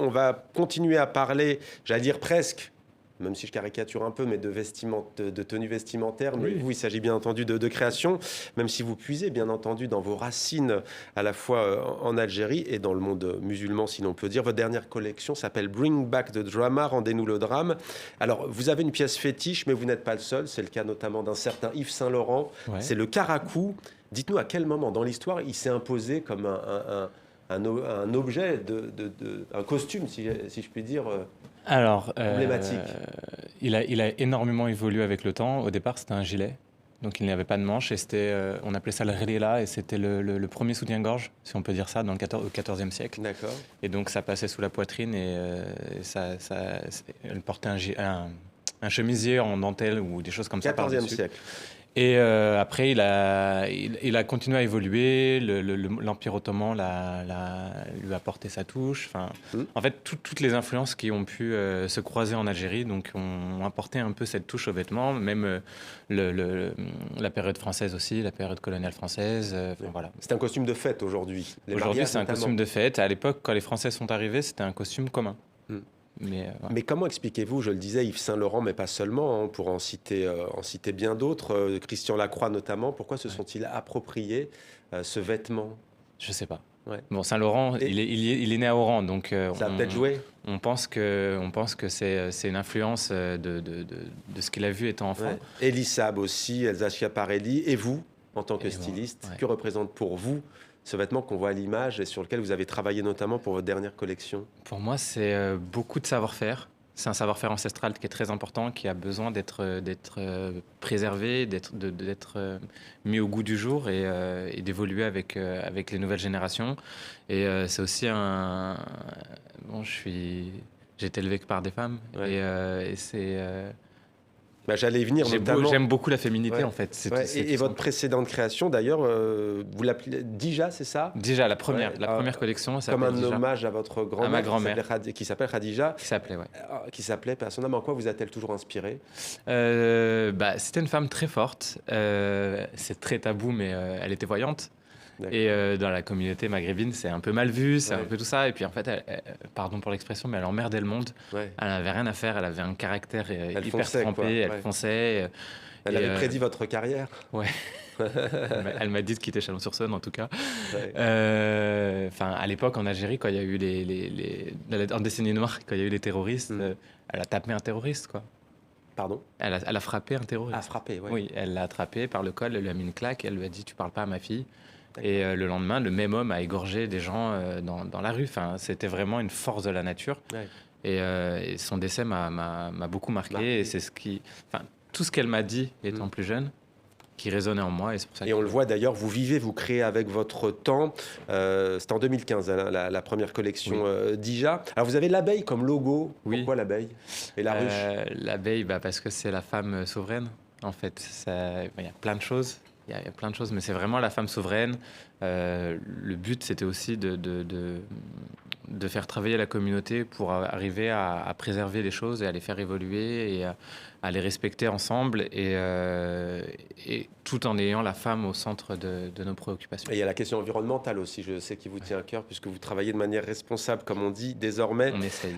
On va continuer à parler, j'allais dire presque, même si je caricature un peu, mais de tenues vestimentaires. Mais Oui. vous, il s'agit bien entendu de création, même si vous puisez bien entendu dans vos racines, à la fois en Algérie et dans le monde musulman, si l'on peut dire. Votre dernière collection s'appelle Bring Back the Drama, rendez-nous le drame. Alors, vous avez une pièce fétiche, mais vous n'êtes pas le seul. C'est le cas notamment d'un certain Yves Saint Laurent. Ouais. C'est le caracou. Dites-nous à quel moment dans l'histoire il s'est imposé comme un objet, un costume, si je puis dire, Alors, emblématique. il a énormément évolué avec le temps. Au départ, c'était un gilet, donc il n'y avait pas de manche et c'était, on appelait ça le rila et c'était le premier soutien-gorge, si on peut dire ça, dans au XIVe siècle. D'accord. Et donc ça passait sous la poitrine et elle portait un chemisier en dentelle ou des choses comme ça 14e par-dessus. siècle. Et après, il a continué à évoluer. L'Empire ottoman lui a porté sa touche. Enfin, Hmm. en fait, toutes les influences qui ont pu se croiser en Algérie donc, ont apporté un peu cette touche aux vêtements. Même la période française aussi, la période coloniale française. Enfin, voilà. C'est un costume de fête aujourd'hui. Les Aujourd'hui, mariages c'est un notamment. costume de fête. À l'époque, quand les Français sont arrivés, c'était un costume commun. Hmm. Mais, voilà. Mais comment expliquez-vous, je le disais, Yves Saint Laurent, mais pas seulement, hein, pour en citer bien d'autres, Christian Lacroix notamment, pourquoi se sont-ils appropriés ce vêtement? Je sais pas. Ouais. Bon, Saint-Laurent, Et- il est né à Oran, donc Ça a peut-être joué. on pense que c'est une influence de ce qu'il a vu étant enfant. Ouais. Elie Saab aussi, Elsa Schiaparelli, et vous, en tant que Et moi, styliste, ouais. que représente pour vous ce vêtement qu'on voit à l'image et sur lequel vous avez travaillé notamment pour votre dernière collection? Pour moi, c'est beaucoup de savoir-faire. C'est un savoir-faire ancestral qui est très important, qui a besoin d'être préservé, d'être mis au goût du jour et d'évoluer avec les nouvelles générations. Et c'est aussi un... Bon, j'ai été élevé que par des femmes Ouais. et c'est... Bah, j'allais y venir notamment. J'aime beaucoup la féminité, Ouais. en fait. Ouais. C'est Et tout votre simple. précédente création, d'ailleurs, vous l'appelez Dija, c'est ça? Déjà, Ouais, la première collection, elle comme s'appelle un Dija, hommage à votre à ma grand-mère grand-mère, qui s'appelle Khadija, qui s'appelait, ouais. qui s'appelait paix à son âme. En quoi vous a-t-elle toujours inspiré? Bah, c'était une femme très forte. C'est très tabou, mais elle était voyante. D'accord. Et dans la communauté maghrébine, c'est un peu mal vu, c'est Ouais. un peu tout ça. Et puis en fait, pardon pour l'expression, mais elle emmerdait le monde. Ouais. Elle n'avait rien à faire, elle avait un caractère Elle hyper fonçait, trempé, quoi. elle Ouais. fonçait. Elle Et, avait prédit votre carrière. ouais, elle m'a dit de quitter Chalon-sur-Saône en tout cas. Ouais. Enfin, à l'époque en Algérie, quand il y a eu en décennie noire, quand il y a eu les terroristes, Mm. elle a tapé un terroriste, quoi. Pardon? Elle a frappé un terroriste. Ah, frappé, ouais. Oui, elle l'a attrapé par le col, elle lui a mis une claque, elle lui a dit tu parles pas à ma fille. D'accord. Et le lendemain, le même homme a égorgé des gens dans la rue. Enfin, c'était vraiment une force de la nature. Ouais. Et son décès m'a beaucoup marqué. Marqué. Et c'est enfin, tout ce qu'elle m'a dit étant plus jeune, qui résonnait en moi. Et c'est pour ça Et on le voit d'ailleurs, vous vivez, vous créez avec votre temps. C'était en 2015, hein, la première collection Dija. Alors vous avez l'abeille comme logo. Oui. Pourquoi l'abeille? Et la ruche? L'abeille, bah, parce que c'est la femme souveraine. En fait, il y a plein de choses. Il y a plein de choses, mais c'est vraiment la femme souveraine. Le but, c'était aussi de faire travailler la communauté pour arriver à préserver les choses et à les faire évoluer et à les respecter ensemble et tout en ayant la femme au centre de nos préoccupations. Et il y a la question environnementale aussi, je sais qui vous tient à cœur, puisque vous travaillez de manière responsable, comme on dit désormais. On essaye.